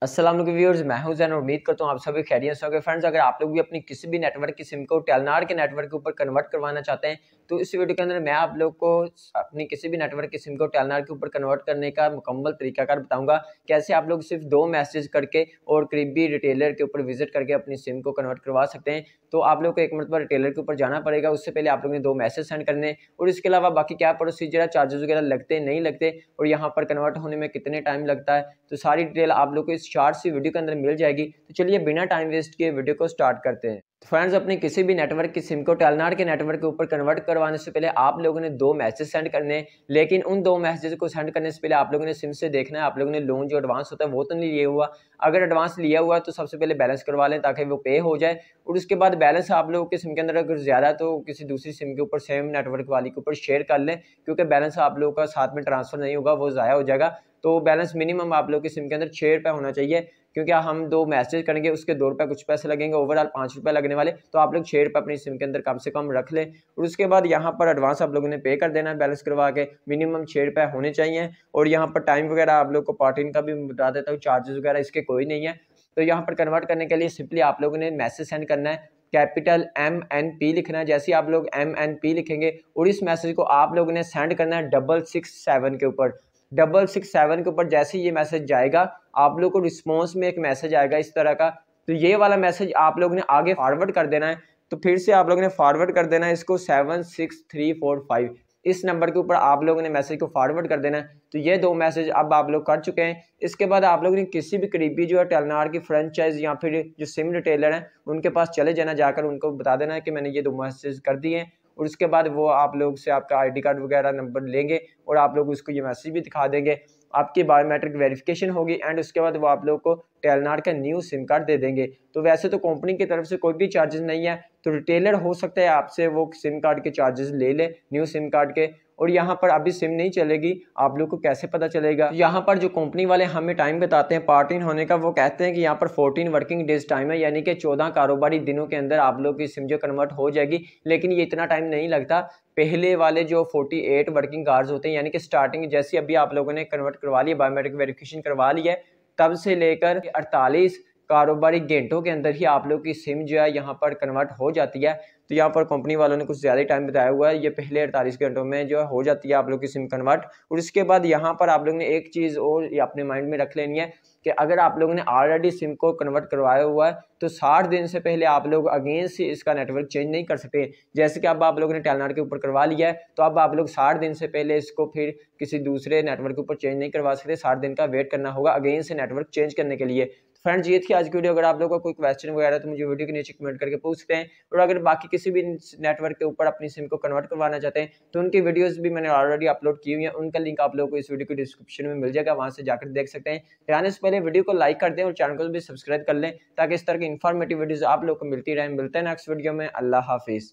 अस्सलाम वालेकुम व्यूअर्स, मैं हूं ज़ैन और उम्मीद करता हूं आप सभी खैरियत से होंगे। फ्रेंड्स, अगर आप लोग भी अपनी किसी भी नेटवर्क की सिम को टेलनार के नेटवर्क के ऊपर कन्वर्ट करवाना चाहते हैं तो इस वीडियो के अंदर मैं आप लोग को अपनी किसी भी नेटवर्क की सिम को टेलनार के ऊपर कन्वर्ट करने का मुकम्मल तरीकाकार बताऊंगा। कैसे आप लोग सिर्फ 2 मैसेज करके और करीबी रिटेलर के ऊपर विजिट करके अपनी सिम को कन्वर्ट करवा सकते हैं। तो आप लोग को एक मरतबा रिटेलर के ऊपर जाना पड़ेगा, उससे पहले आप लोगों ने 2 मैसेज सेंड करने और इसके अलावा बाकी क्या प्रोसीजर चार्जेस वगैरह लगते नहीं लगते और यहाँ पर कन्वर्ट होने में कितने टाइम लगता है, तो सारी डिटेल आप लोग को इस शॉर्ट सी वीडियो के अंदर मिल जाएगी। तो चलिए बिना टाइम वेस्ट किए वीडियो को स्टार्ट करते हैं। फ्रेंड्स, अपने किसी भी नेटवर्क की सिम को टेलनार के नेटवर्क के ऊपर कन्वर्ट करवाने से पहले आप लोगों ने 2 मैसेज सेंड करने हैं। लेकिन उन 2 मैसेज को सेंड करने से पहले आप लोगों ने सिम से देखना है आप लोगों ने लोन जो एडवांस होता है वो तो नहीं लिया हुआ। अगर एडवांस लिया हुआ है तो सबसे पहले बैलेंस करवा लें ताकि वो पे हो जाए और उसके बाद बैलेंस आप लोगों के सिम के अंदर अगर ज़्यादा है तो किसी दूसरी सिम के ऊपर सेम नेटवर्क वाली के ऊपर शेयर कर लें, क्योंकि बैलेंस आप लोगों का साथ में ट्रांसफर नहीं होगा, वो ज़ाया हो जाएगा। तो बैलेंस मिनिमम आप लोग की सिम के अंदर 6 रुपये होना चाहिए, क्योंकि हम 2 मैसेज करेंगे उसके 2 रुपये कुछ पैसे लगेंगे, ओवरऑल 5 रुपये लगने वाले। तो आप लोग 6 रुपये अपनी सिम के अंदर कम से कम रख लें और उसके बाद यहाँ पर एडवांस आप लोगों ने पे कर देना है बैलेंस करवा के। मिनिमम 6 रुपये होने चाहिए और यहाँ पर टाइम वगैरह आप लोग को पार्टिन का भी बता देता हूँ, चार्जेस वगैरह इसके कोई नहीं है। तो यहाँ पर कन्वर्ट करने के लिए सिंपली आप लोगों ने मैसेज सेंड करना है, कैपिटल MNP लिखना है। जैसे आप लोग MNP लिखेंगे और इस मैसेज को आप लोगों ने सेंड करना है 667 के ऊपर। 667 के ऊपर जैसे ये मैसेज जाएगा आप लोग को रिस्पॉन्स में एक मैसेज आएगा इस तरह का। तो ये वाला मैसेज आप लोग ने आगे फॉरवर्ड कर देना है। तो फिर से आप लोगों ने फॉरवर्ड कर देना है इसको 76345, इस नंबर के ऊपर आप लोगों ने मैसेज को फॉरवर्ड कर देना है। तो ये 2 मैसेज अब आप लोग कर चुके हैं। इसके बाद आप लोगों ने किसी भी करीबी जो है टेलनार की फ्रेंचाइज या फिर जो सिम रिटेलर हैं उनके पास चले जाना, जाकर उनको बता देना है कि मैंने ये 2 मैसेज कर दिए हैं और उसके बाद वो आप लोग से आपका आईडी कार्ड वगैरह नंबर लेंगे और आप लोग उसको ये मैसेज भी दिखा देंगे। आपकी बायोमेट्रिक वेरिफिकेशन होगी एंड उसके बाद वो आप लोग को टेलनार का न्यू सिम कार्ड दे देंगे। तो वैसे तो कंपनी की तरफ से कोई भी चार्जेस नहीं है, तो रिटेलर हो सकता है आपसे वो सिम कार्ड के चार्जेस ले ले, न्यू सिम कार्ड के। और यहाँ पर अभी सिम नहीं चलेगी, आप लोग को कैसे पता चलेगा? यहाँ पर जो कंपनी वाले हमें टाइम बताते हैं पार्ट इन होने का, वो कहते हैं कि यहाँ पर 14 वर्किंग डेज टाइम है, यानी कि 14 कारोबारी दिनों के अंदर आप लोग की सिम जो कन्वर्ट हो जाएगी। लेकिन ये इतना टाइम नहीं लगता। पहले वाले जो 48 वर्किंग आवर्स होते हैं, यानी कि स्टार्टिंग जैसे अभी आप लोगों ने कन्वर्ट करवा लिया, बायोमेट्रिक वेरिफिकेशन करवा लिया है, तब से लेकर 48 कारोबारी घंटों के अंदर ही आप लोग की सिम जो है यहाँ पर कन्वर्ट हो जाती है। तो यहाँ पर कंपनी वालों ने कुछ ज़्यादा टाइम बताया हुआ है, ये पहले 48 घंटों में जो हो जाती है आप लोग की सिम कन्वर्ट। और इसके बाद यहाँ पर आप लोग ने एक चीज़ और अपने माइंड में रख लेनी है कि अगर आप लोगों ने ऑलरेडी सिम को कन्वर्ट करवाया हुआ है तो 60 दिन से पहले आप लोग अगेन से इसका नेटवर्क चेंज नहीं कर सकते। जैसे कि अब आप लोगों ने टेलनार के ऊपर करवा लिया है तो अब आप लोग 60 दिन से पहले इसको फिर किसी दूसरे नेटवर्क के ऊपर चेंज नहीं करवा सकते, 60 दिन का वेट करना होगा अगेन से नेटवर्क चेंज करने के लिए। फ्रेंड्स, ये थी आज की वीडियो। अगर आप लोगों का कोई क्वेश्चन वगैरह तो मुझे वीडियो के नीचे कमेंट करके पूछ सकते हैं और अगर बाकी किसी भी नेटवर्क के ऊपर अपनी सिम को कन्वर्ट करवाना चाहते हैं तो उनकी वीडियोस भी मैंने ऑलरेडी अपलोड की हुई है, उनका लिंक आप लोगों को इस वीडियो की डिस्क्रिप्शन में मिल जाएगा, वहां से जाकर देख सकते हैं। जाने से पहले वीडियो को लाइक कर दें और चैनल को भी सब्सक्राइब कर लें ताकि इस तरह की इन्फॉर्मेटिव वीडियोस आप लोग को मिलती रहे। मिलते हैं नेक्स्ट वीडियो में। अल्लाह हाफिज़।